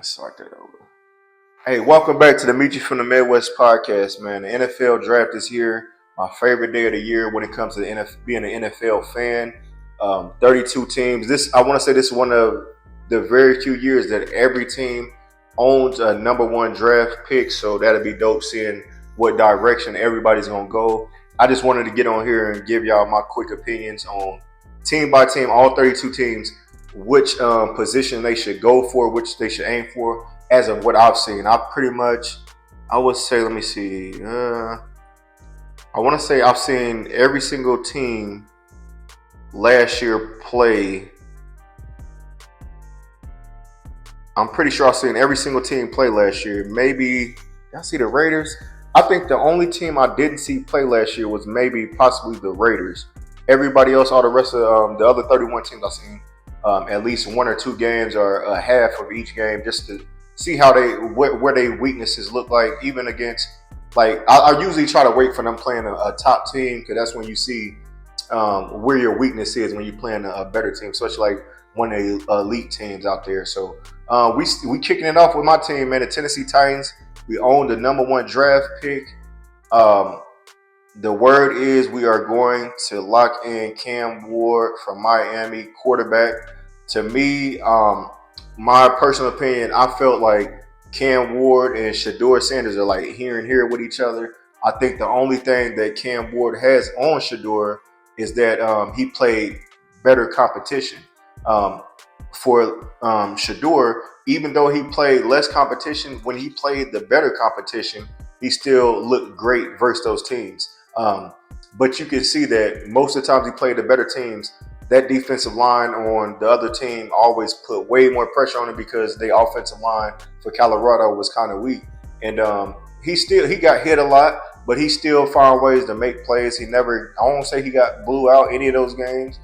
Start that over. Hey, welcome back to the Meet You from the Midwest podcast, man. The NFL draft is here. My favorite day of the year when it comes to being an NFL fan. 32 teams. I want to say this is one of the very few years that every team owns a number one draft pick. So that'll be dope seeing what direction everybody's gonna go. I just wanted to get on here and give y'all my quick opinions on team by team, all 32 teams, which position they should go for, which they should aim for as of what I've seen. I would say, let me see. I want to say I've seen every single team last year play. I'm pretty sure I've seen every single team play last year. Maybe, did I see the Raiders? I think the only team I didn't see play last year was maybe possibly the Raiders. Everybody else, all the rest of the other 31 teams I've seen, at least one or two games or a half of each game just to see how where their weaknesses look like, even against, like, I usually try to wait for them playing a top team because that's when you see where your weakness is when you're playing a better team, especially like one of the elite teams out there. So we kicking it off with my team, man, the Tennessee Titans. We own the number one draft pick. The word is we are going to lock in Cam Ward from Miami, quarterback. To me, my personal opinion, I felt like Cam Ward and Shedeur Sanders are like here and here with each other. I think the only thing that Cam Ward has on Shedeur is that he played better competition. For Shedeur, even though he played less competition, when he played the better competition, he still looked great versus those teams. But you can see that most of the times he played the better teams, that defensive line on the other team always put way more pressure on him because the offensive line for Colorado was kind of weak. And he got hit a lot, but he still found ways to make plays. I won't say he got blew out any of those games.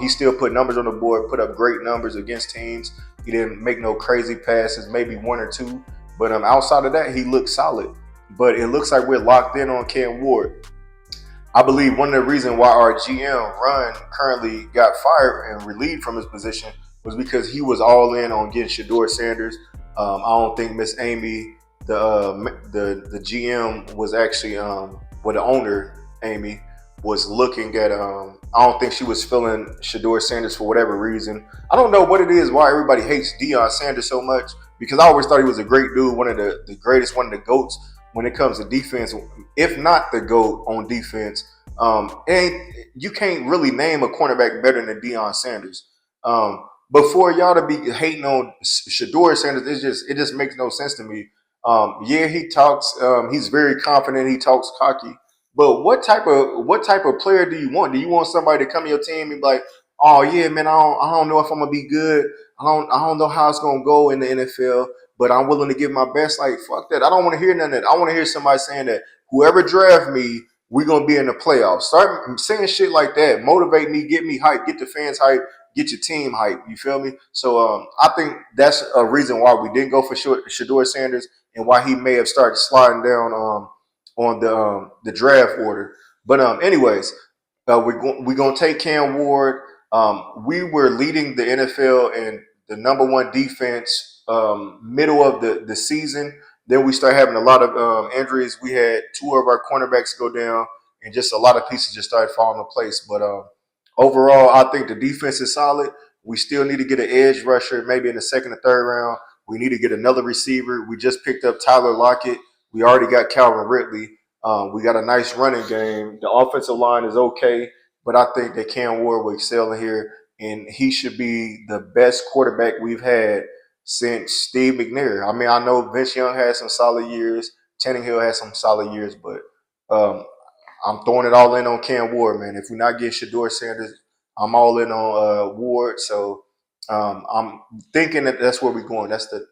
He still put numbers on the board, put up great numbers against teams. He didn't make no crazy passes, maybe one or two. But outside of that, he looked solid. But it looks like we're locked in on Cam Ward. I believe one of the reasons why our GM Run currently got fired and relieved from his position was because he was all in on getting Shedeur Sanders. I don't think Miss Amy, the GM, was actually the owner Amy was looking at. I don't think she was feeling Shedeur Sanders for whatever reason. I don't know what it is why everybody hates Deion Sanders so much, because I always thought he was a great dude, one of the greatest, one of the GOATs when it comes to defense, if not the GOAT on defense. And you can't really name a cornerback better than Deion Sanders. But for y'all to be hating on Shedeur Sanders, it just makes no sense to me. Yeah, he talks. He's very confident. He talks cocky. But what type of player do you want? Do you want somebody to come to your team and be like, oh yeah, man, I don't know if I'm gonna be good. I don't know how it's gonna go in the NFL, but I'm willing to give my best. Like, fuck that. I don't want to hear none of that. I want to hear somebody saying that whoever draft me, we're gonna be in the playoffs. Start saying shit like that. Motivate me, get me hype, get the fans hype, get your team hype. You feel me? So I think that's a reason why we didn't go for Shedeur Sanders and why he may have started sliding down on the draft order. But anyways, we're gonna take Cam Ward. We were leading the NFL in the number one defense middle of the season. Then we started having a lot of injuries. We had two of our cornerbacks go down, and just a lot of pieces just started falling into place. But overall, I think the defense is solid. We still need to get an edge rusher, maybe in the second or third round. We need to get another receiver. We just picked up Tyler Lockett. We already got Calvin Ridley. We got a nice running game. The offensive line is okay, but I think that Cam Ward will excel in here, and he should be the best quarterback we've had since Steve McNair. I mean, I know Vince Young had some solid years, Tannehill had some solid years, but I'm throwing it all in on Cam Ward, man. If we're not getting Shedeur Sanders, I'm all in on Ward. So I'm thinking that that's where we're going. That's the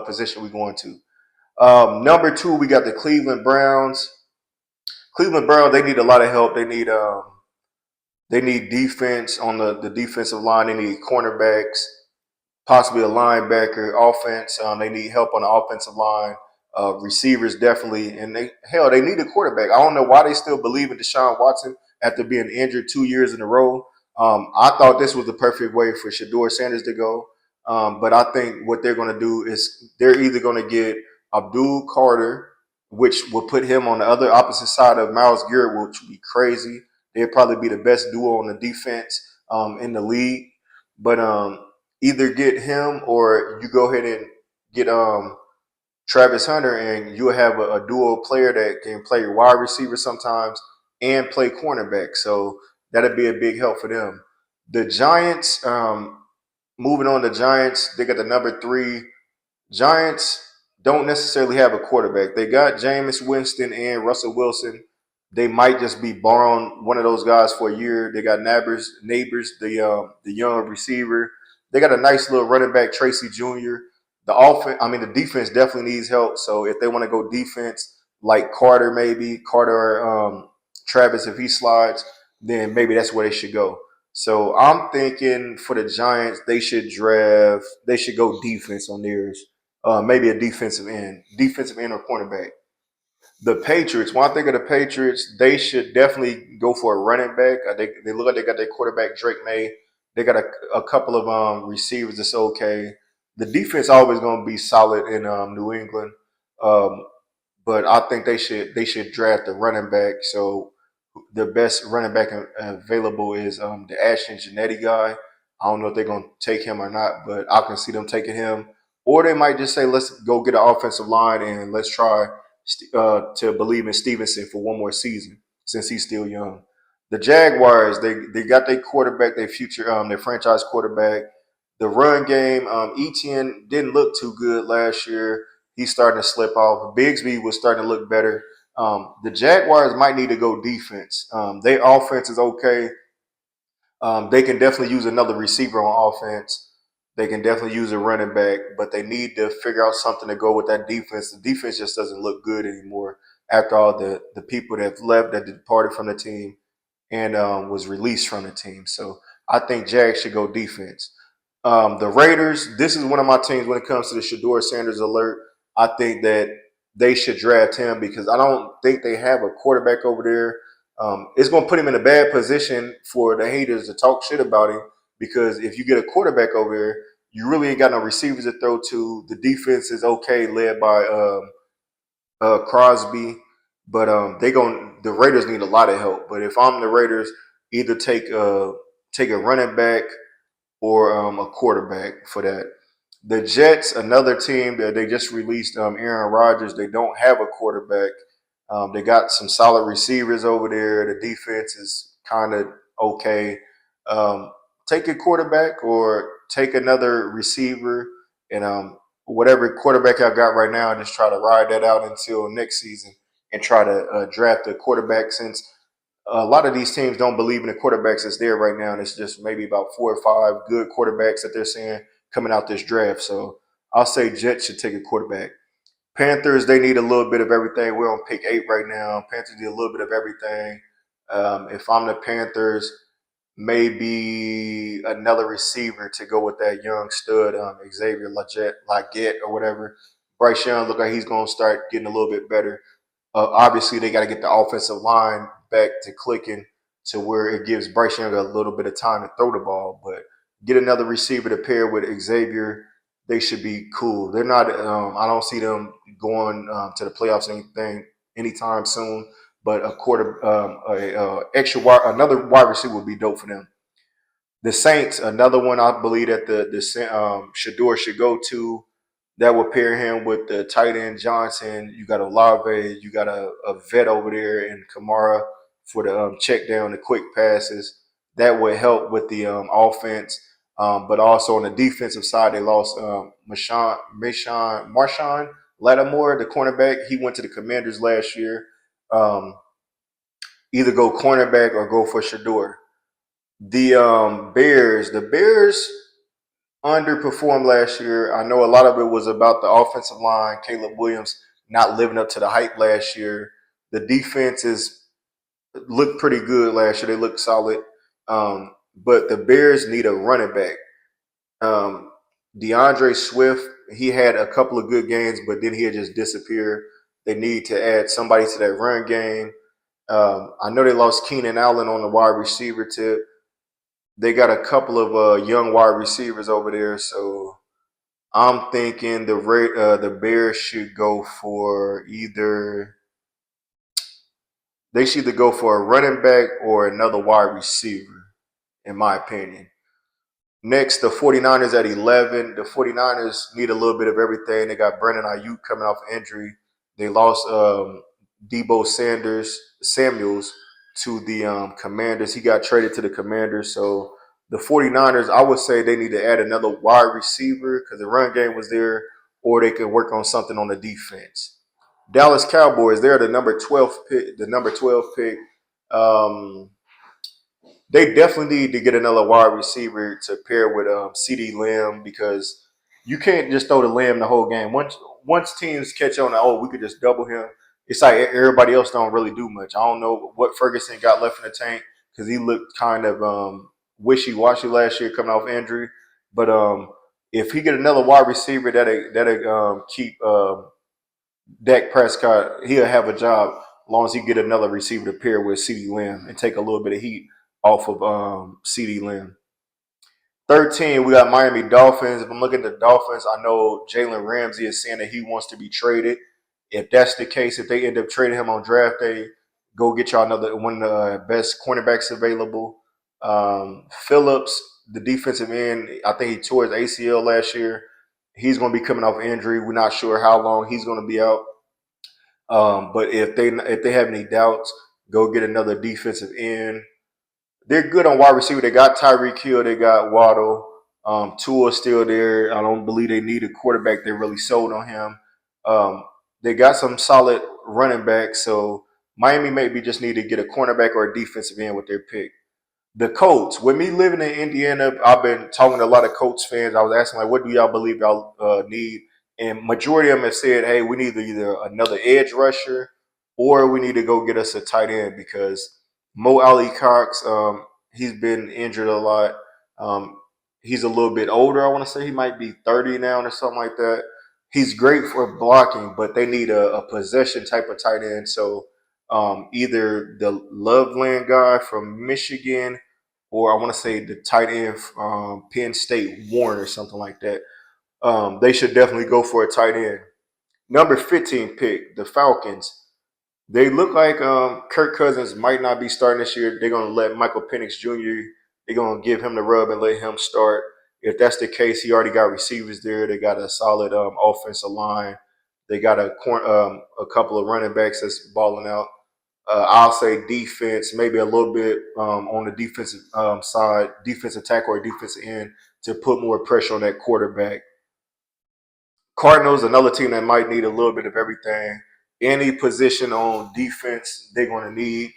position we're going to. Number two, we got the Cleveland Browns. Cleveland Browns, they need a lot of help. They need defense on the defensive line. They need cornerbacks, possibly a linebacker. Offense, they need help on the offensive line. Receivers definitely, and they need a quarterback. I don't know why they still believe in Deshaun Watson after being injured 2 years in a row. I thought this was the perfect way for Shedeur Sanders to go. But I think what they're going to do is they're either going to get Abdul Carter, which will put him on the other opposite side of Miles Garrett, which would be crazy. They'd probably be the best duo on the defense in the league. But either get him or you go ahead and get Travis Hunter, and you'll have a duo player that can play wide receiver sometimes and play cornerback. So that'd be a big help for them. The Giants, moving on, the Giants, they got the number 3. Giants don't necessarily have a quarterback. They got Jameis Winston and Russell Wilson. They might just be borrowing one of those guys for a year. They got Neighbors, the young receiver. They got a nice little running back, Tracy Jr. The defense definitely needs help. So if they want to go defense, like Carter, maybe Carter or Travis, if he slides, then maybe that's where they should go. So I'm thinking for the Giants, they should go defense on theirs. Maybe a defensive end or cornerback. The Patriots, when I think of the Patriots, they should definitely go for a running back. They look like they got their quarterback Drake May. They got a couple of receivers that's okay. The defense always going to be solid in New England, um, but I think they should draft a running back. So the best running back available is the Ashton Genetti guy. I don't know if they're going to take him or not, but I can see them taking him. Or they might just say, let's go get an offensive line and let's try to believe in Stevenson for one more season since he's still young. The Jaguars, they got their quarterback, their future, their franchise quarterback. The run game, Etienne didn't look too good last year. He's starting to slip off. Bigsby was starting to look better. The Jaguars might need to go defense. Their offense is okay. They can definitely use another receiver on offense. They can definitely use a running back, but they need to figure out something to go with that defense. The defense just doesn't look good anymore after all the people that have left, that departed from the team, and was released from the team. So I think Jags should go defense. The Raiders, this is one of my teams when it comes to the Shador Sanders alert. I think that they should draft him because I don't think they have a quarterback over there. It's going to put him in a bad position for the haters to talk shit about him because if you get a quarterback over there, you really ain't got no receivers to throw to. The defense is okay, led by Crosby, but the Raiders need a lot of help. But if I'm the Raiders, either take a running back or a quarterback for that. The Jets, another team that they just released Aaron Rodgers. They don't have a quarterback. They got some solid receivers over there. The defense is kind of okay. Um, Take a quarterback or take another receiver, and whatever quarterback I've got right now, just try to ride that out until next season and try to draft a quarterback since a lot of these teams don't believe in the quarterbacks that's there right now. And it's just maybe about 4 or 5 good quarterbacks that they're seeing coming out this draft. So I'll say Jets should take a quarterback. Panthers, they need a little bit of everything. We're on pick 8 right now. Panthers need a little bit of everything. If I'm the Panthers, maybe another receiver to go with that young stud, Xavier Legette or whatever. Bryce Young look like he's going to start getting a little bit better. Obviously, they got to get the offensive line back to clicking to where it gives Bryce Young a little bit of time to throw the ball. But get another receiver to pair with Xavier. They should be cool. They're not. I don't see them going to the playoffs anytime soon. But another wide receiver would be dope for them. The Saints, another one I believe that the Shador should go to. That will pair him with the tight end Johnson. You got Olave, you got a vet over there in Kamara for the check down, the quick passes. That would help with the offense. But also on the defensive side, they lost Marshawn Lattimore, the cornerback. He went to the Commanders last year. Um, Either go cornerback or go for Shador. The Bears underperformed last year. I know a lot of it was about the offensive line, Caleb Williams not living up to the hype last year. The defenses looked pretty good last year. They looked solid. But the Bears need a running back. Um, DeAndre Swift, he had a couple of good games, but then he had just disappeared. They need to add somebody to that run game. I know they lost Keenan Allen on the wide receiver tip. They got a couple of young wide receivers over there, so I'm thinking the Bears should go for they should either go for a running back or another wide receiver, in my opinion. Next, the 49ers at 11. The 49ers need a little bit of everything. They got Brandon Ayuk coming off injury. They lost Debo Samuels to the Commanders. He got traded to the Commanders. So the 49ers, I would say they need to add another wide receiver because the run game was there, or they can work on something on the defense. Dallas Cowboys, they're the number 12 pick. The number 12 pick. Um, they definitely need to get another wide receiver to pair with CD Lamb because you can't just throw the Lamb the whole game. Once teams catch on, oh, we could just double him. It's like everybody else don't really do much. I don't know what Ferguson got left in the tank because he looked kind of wishy washy last year coming off injury. But if he get another wide receiver that'll keep Dak Prescott, he'll have a job as long as he get another receiver to pair with CD Lamb and take a little bit of heat off of CD Lamb. 13, we got Miami Dolphins. If I'm looking at the Dolphins, I know Jalen Ramsey is saying that he wants to be traded. If that's the case, if they end up trading him on draft day, go get y'all another one of the best cornerbacks available. Phillips, the defensive end, I think he tore his ACL last year. He's going to be coming off injury. We're not sure how long he's going to be out. But if they have any doubts, go get another defensive end. They're good on wide receiver. They got Tyreek Hill. They got Waddle. Tua's still there. I don't believe they need a quarterback. They really sold on him. Um, they got some solid running backs. So Miami maybe just need to get a cornerback or a defensive end with their pick. The Colts. With me living in Indiana, I've been talking to a lot of Colts fans. I was asking like, what do y'all believe y'all need? And majority of them have said, hey, we need either another edge rusher or we need to go get us a tight end because Mo Ali Cox, he's been injured a lot. Um, he's a little bit older. I want to say he might be 30 now or something like that. He's great for blocking, but they need a possession type of tight end. So either the Loveland guy from Michigan or I want to say the tight end Penn State Warren or something like that. They should definitely go for a tight end. Number 15 pick, the Falcons. They look like Kirk Cousins might not be starting this year. They're going to let Michael Penix Jr. They're going to give him the rub and let him start. If that's the case, he already got receivers there. They got a solid offensive line. They got a couple of running backs that's balling out. I'll say defense, maybe a little bit on the defensive side, defensive tackle or defensive end to put more pressure on that quarterback. Cardinals, another team that might need a little bit of everything. Any position on defense, they're going to need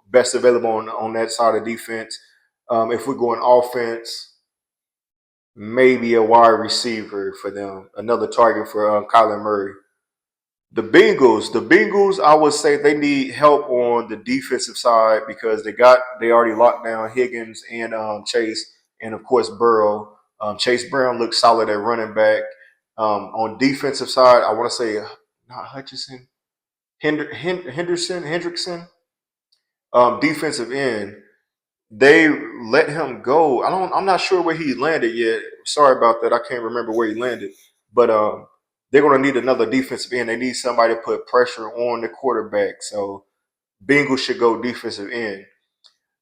best available on that side of defense. If we're going offense, maybe a wide receiver for them, another target for Kyler Murray. The Bengals, I would say they need help on the defensive side because they already locked down Higgins and Chase, and of course Burrow. Chase Brown looks solid at running back. On defensive side, I want to say not Hutchinson, Hendrickson. Defensive end, they let him go. I'm not sure where he landed yet. Sorry about that. I can't remember where he landed. But they're gonna need another defensive end. They need somebody to put pressure on the quarterback. So Bengals should go defensive end.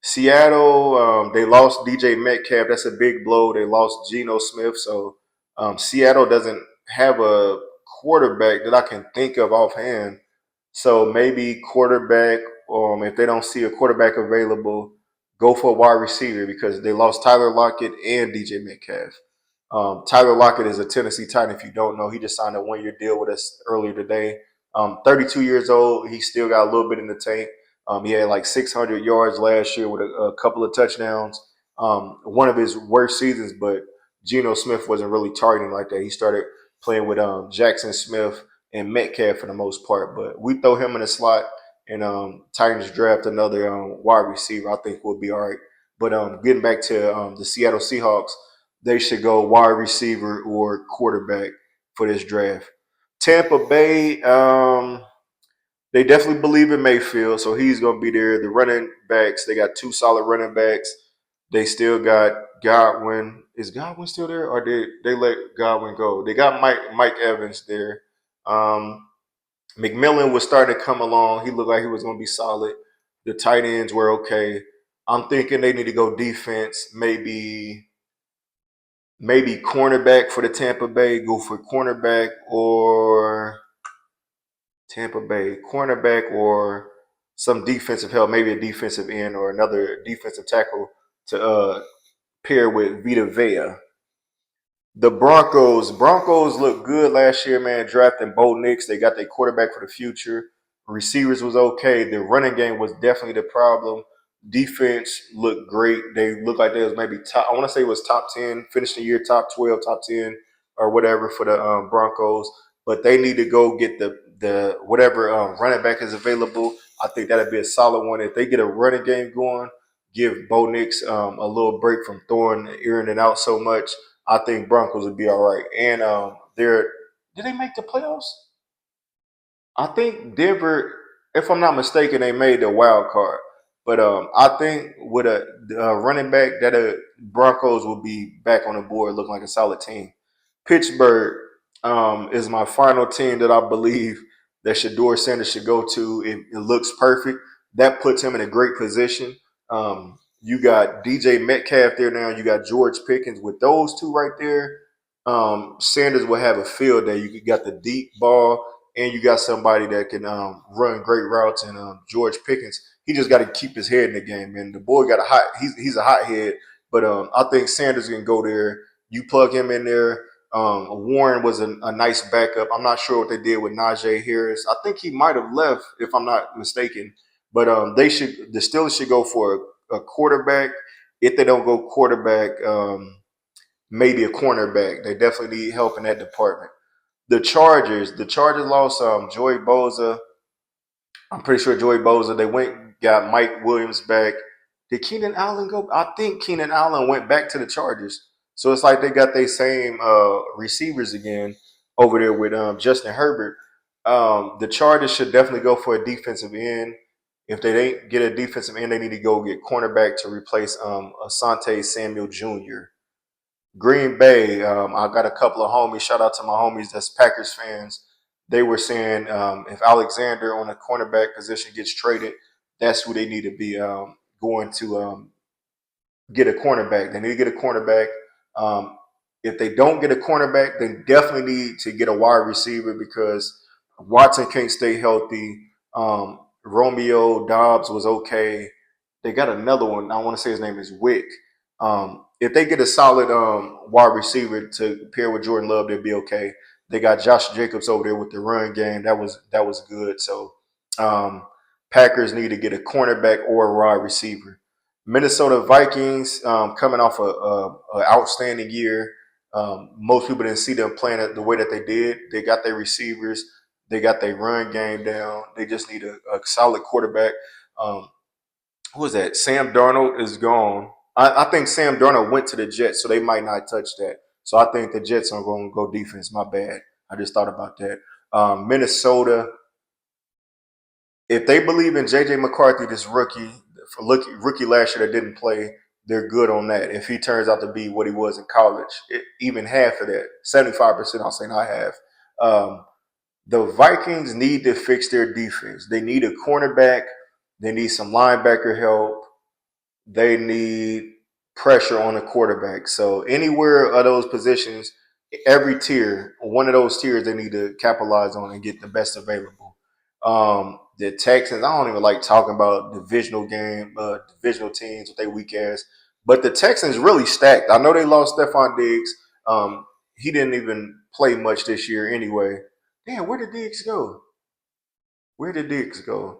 Seattle, they lost DJ Metcalf. That's a big blow. They lost Geno Smith. So Seattle doesn't have a quarterback that I can think of offhand. So maybe quarterback, if they don't see a quarterback available, go for a wide receiver because they lost Tyler Lockett and DJ Metcalf. Tyler Lockett is a Tennessee Titan. If you don't know, he just signed a 1 year deal with us earlier today. 32 years old. He still got a little bit in the tank. He had like 600 yards last year with a couple of touchdowns. One of his worst seasons, but Geno Smith wasn't really targeting like that. He started playing with Jackson Smith and Metcalf for the most part. But we throw him in the slot and Titans draft another wide receiver. I think we'll be all right. But getting back to the Seattle Seahawks, they should go wide receiver or quarterback for this draft. Tampa Bay, they definitely believe in Mayfield, so he's going to be there. The running backs, they got two solid running backs. They still got Godwin. Is Godwin still there, or did they let Godwin go? They got Mike Evans there. Um, McMillan was starting to come along. He looked like he was going to be solid. The tight ends were okay. I'm thinking they need to go defense, maybe cornerback for the Tampa Bay. Go for cornerback or Tampa Bay cornerback or some defensive help, maybe a defensive end or another defensive tackle to pair with Vita Vea. The Broncos looked good last year, man. Drafting Bo Nix, they got their quarterback for the future. Receivers was okay. The running game was definitely the problem. Defense looked great. They looked like they was maybe top. I want to say it was top 10. Finished the year top 12, top 10, or whatever for the Broncos. But they need to go get the whatever running back is available. I think that'd be a solid one if they get a running game going. Give Bo Nix a little break from throwing, airing it out so much. I think Broncos would be all right. And they're did they make the playoffs? I think Denver, if I'm not mistaken, they made the wild card. But I think with a running back, that Broncos will be back on the board, looking like a solid team. Pittsburgh is my final team that I believe that Shador Sanders should go to. It looks perfect. That puts him in a great position. You got DJ Metcalf there now. You got George Pickens. With those two right there, Sanders will have a field day. You got the deep ball, and you got somebody that can run great routes. And George Pickens, he just got to keep his head in the game. And the boy got a hot. He's a hot head. But I think Sanders can go there. You plug him in there. Warren was a nice backup. I'm not sure what they did with Najee Harris. I think he might have left, if I'm not mistaken. But the Steelers should go for a quarterback. If they don't go quarterback, maybe a cornerback. They definitely need help in that department. The Chargers lost Joey Bosa. I'm pretty sure Joey Bosa. They got Mike Williams back. Did Keenan Allen go? I think Keenan Allen went back to the Chargers. So it's like they got their same receivers again over there with Justin Herbert. The Chargers should definitely go for a defensive end. If they didn't get a defensive end, they need to go get cornerback to replace Asante Samuel Jr. Green Bay, I got a couple of homies. Shout out to my homies that's Packers fans. They were saying if Alexander on the cornerback position gets traded, that's who they need to be going to get a cornerback. They need to get a cornerback. Um, if they don't get a cornerback, they definitely need to get a wide receiver because Watson can't stay healthy. Romeo Dobbs was okay. They got another one. I want to say his name is Wick. If they get a solid wide receiver to pair with Jordan Love, they'll be okay. They got Josh Jacobs over there with the run game. That was good. So um, Packers need to get a cornerback or a wide receiver. Minnesota Vikings coming off a outstanding year. Most people didn't see them playing it the way that they did. They got their receivers. They got their run game down. They just need a solid quarterback. Um, who is that? Sam Darnold is gone. I think Sam Darnold went to the Jets, so they might not touch that. So I think the Jets are going to go defense. My bad. I just thought about that. Minnesota, if they believe in JJ McCarthy, this rookie last year that didn't play, they're good on that. If he turns out to be what he was in college, even half of that, 75%, I'll say not half. Um, the Vikings need to fix their defense. They need a cornerback. They need some linebacker help. They need pressure on the quarterback. So anywhere of those positions, every tier, one of those tiers, they need to capitalize on and get the best available. The Texans, I don't even like talking about divisional teams with their weak ass, but the Texans really stacked. I know they lost Stephon Diggs. He didn't even play much this year anyway. Damn, where did Diggs go? Where did Diggs go?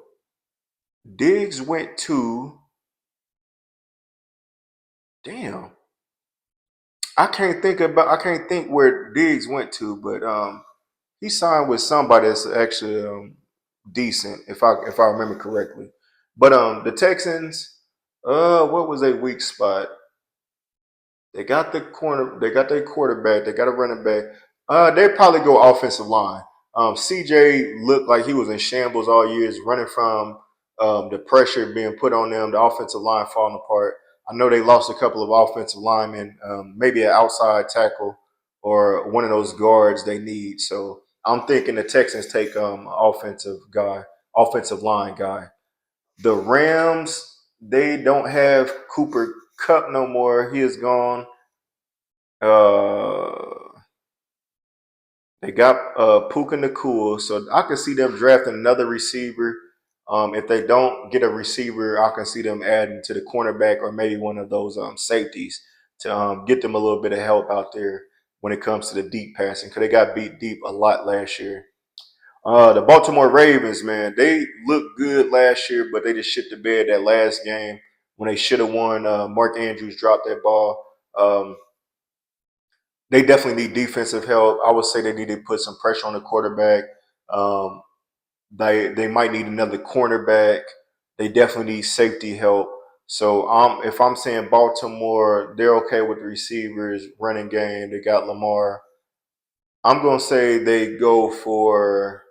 Diggs went to damn. I can't think where Diggs went to, but he signed with somebody that's actually decent, if I remember correctly. But the Texans, what was their weak spot? They got their quarterback, they got a running back. They probably go offensive line. CJ looked like he was in shambles all years, running from the pressure being put on them, the offensive line falling apart. I know they lost a couple of offensive linemen, maybe an outside tackle or one of those guards they need. So I'm thinking the Texans take offensive line guy. The Rams, they don't have Cooper Cup no more. He is gone. Uh, they got Puka Nakua, so I can see them drafting another receiver. If they don't get a receiver, I can see them adding to the cornerback or maybe one of those safeties to get them a little bit of help out there when it comes to the deep passing because they got beat deep a lot last year. The Baltimore Ravens, man, they looked good last year, but they just shit the bed that last game when they should have won. Mark Andrews dropped that ball. Um, they definitely need defensive help. I would say they need to put some pressure on the quarterback. Um, they might need another cornerback. They definitely need safety help. So if I'm saying Baltimore, they're okay with the receivers, running game. They got Lamar. I'm gonna say they go for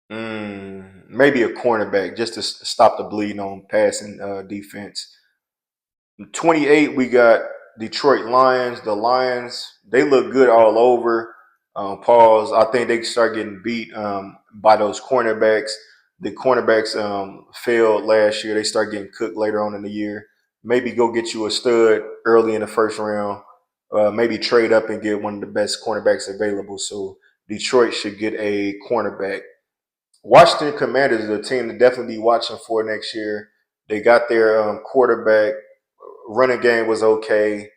maybe a cornerback just to stop the bleeding on passing defense. 28, we got Detroit Lions. The Lions, they look good all over. Pause. I think they start getting beat by those cornerbacks. The cornerbacks failed last year. They start getting cooked later on in the year. Maybe go get you a stud early in the first round. Maybe trade up and get one of the best cornerbacks available. So Detroit should get a cornerback. Washington Commanders is a team to definitely be watching for next year. They got their quarterback. Running game was okay.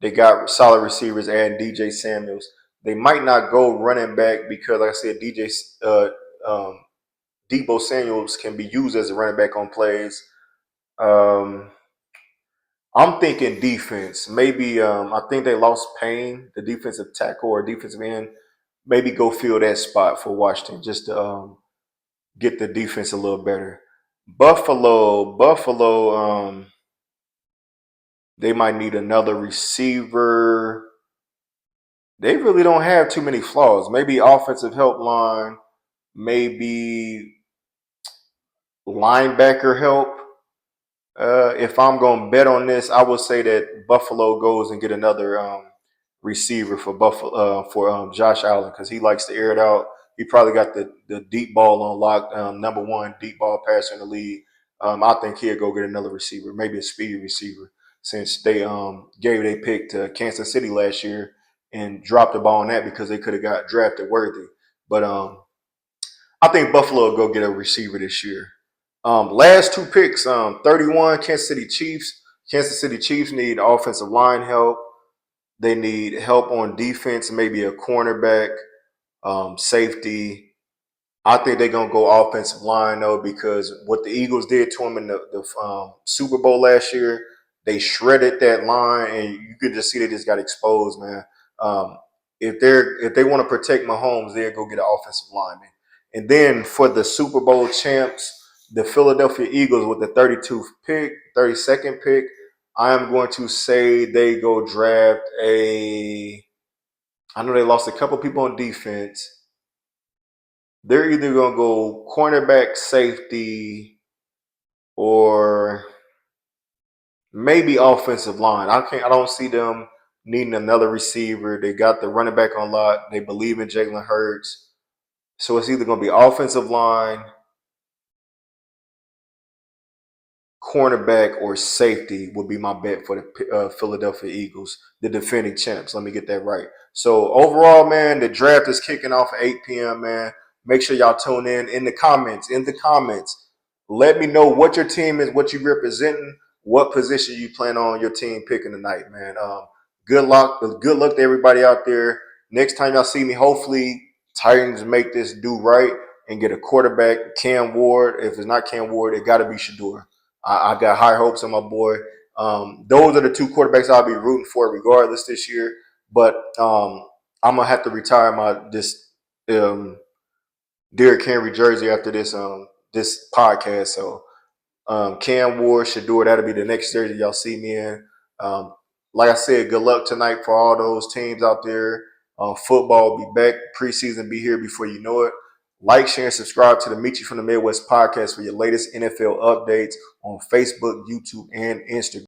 They got solid receivers and DJ Samuels. They might not go running back because, like I said, um, Debo Samuels can be used as a running back on plays. Um, I'm thinking defense. Maybe I think they lost Payne, the defensive tackle or defensive end. Maybe go fill that spot for Washington just to get the defense a little better. Buffalo, they might need another receiver. They really don't have too many flaws. Maybe offensive help line, maybe linebacker help. If I'm going to bet on this, I would say that Buffalo goes and get another receiver for Buffalo for Josh Allen because he likes to air it out. He probably got the deep ball on lock, number one deep ball passer in the league. I think he'll go get another receiver, maybe a speedy receiver, since they gave they pick to Kansas City last year and dropped the ball on that because they could have got drafted worthy. But I think Buffalo will go get a receiver this year. Last two picks, 31, Kansas City Chiefs. Kansas City Chiefs need offensive line help. They need help on defense, maybe a cornerback, safety. I think they're gonna go offensive line though because what the Eagles did to them in the Super Bowl last year, they shredded that line, and you could just see they just got exposed, man. Um, if they want to protect Mahomes, they'll go get an offensive lineman. And then for the Super Bowl champs, the Philadelphia Eagles with the 32nd pick, I am going to say they go draft a. I know they lost a couple people on defense. They're either gonna go cornerback, safety, or maybe offensive line. I don't see them needing another receiver. They got the running back on lock. They believe in Jalen Hurts. So it's either gonna be offensive line, cornerback, or safety would be my bet for the Philadelphia Eagles, the defending champs. Let me get that right. So overall, man, the draft is kicking off at 8 p.m., man. Make sure y'all tune in the comments. In the comments, let me know what your team is, what you representing, what position you plan on your team picking tonight, man. Good luck. Good luck to everybody out there. Next time y'all see me, hopefully Titans make this do right and get a quarterback, Cam Ward. If it's not Cam Ward, it got to be Shador. I got high hopes on my boy. Those are the two quarterbacks I'll be rooting for regardless this year. But I'm gonna have to retire this Derrick Henry jersey after this podcast. So Cam Ward, Shador, that'll be the next jersey y'all see me in. Um, like I said, good luck tonight for all those teams out there. Football will be back. Preseason be here before you know it. Like, share, and subscribe to the Meet You from the Midwest podcast for your latest NFL updates on Facebook, YouTube, and Instagram.